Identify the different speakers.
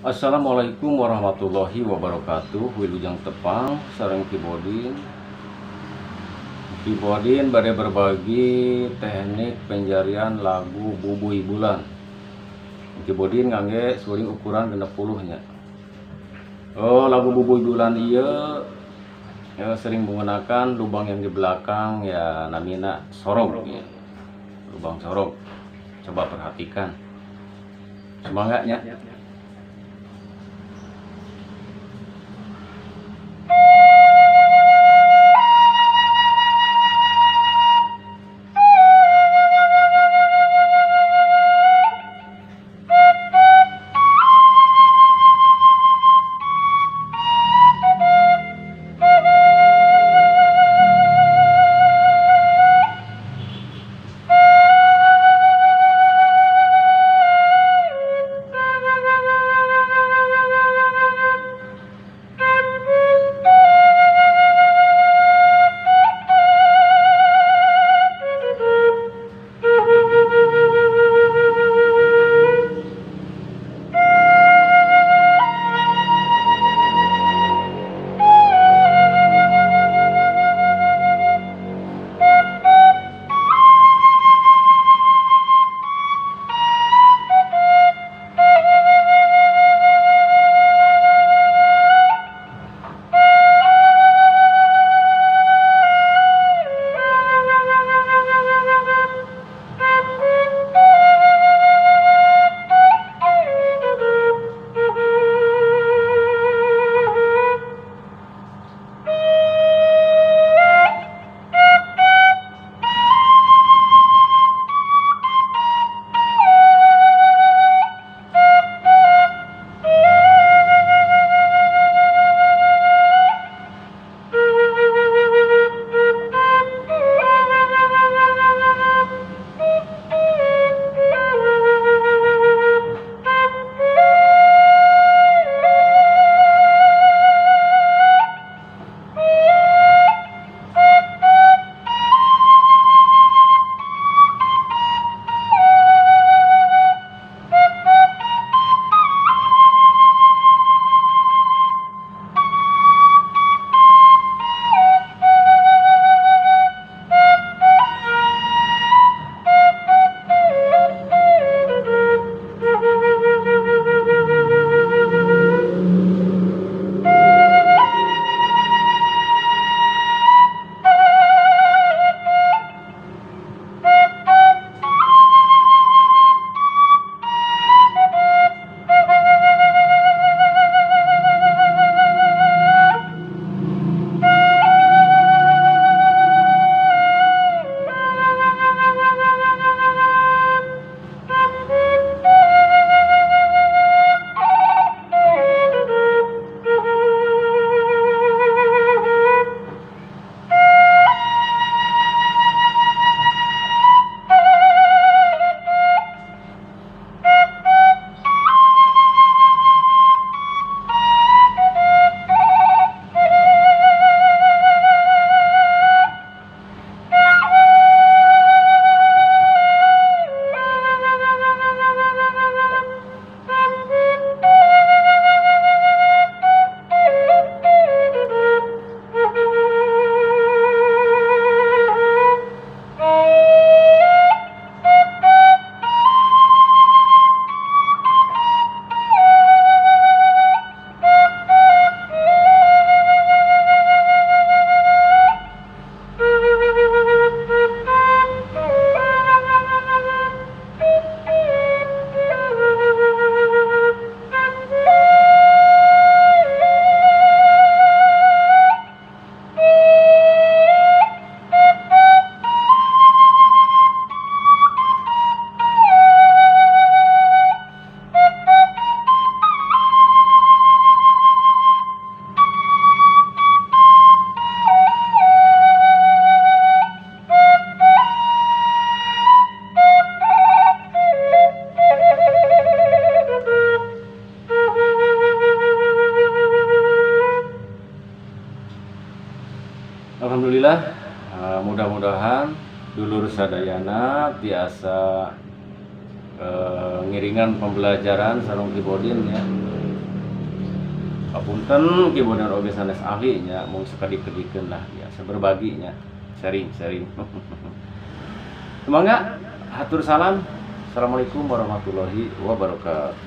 Speaker 1: Assalamualaikum warahmatullahi wabarakatuh. Wilujeng tepang sareng Kibodin. Kibodin bade berbagi teknik penjarian lagu Bubuy Bulan. Kibodin ngangge suring ukuran 60 nya. Lagu Bubuy Bulan iya sering menggunakan lubang yang di belakang ya namina sorog ya. Lubang sorog. Coba perhatikan. Semangatnya. Alhamdulillah, mudah-mudahan dulur sadayana tiasa ngiringan pembelajaran sareng Kibodin ya. Papunten kibodan oge sanes ahli nya mung sakadik-kadikeun lah ya berbagi nya sharing. Semoga hatur salam. Assalamualaikum warahmatullahi wabarakatuh.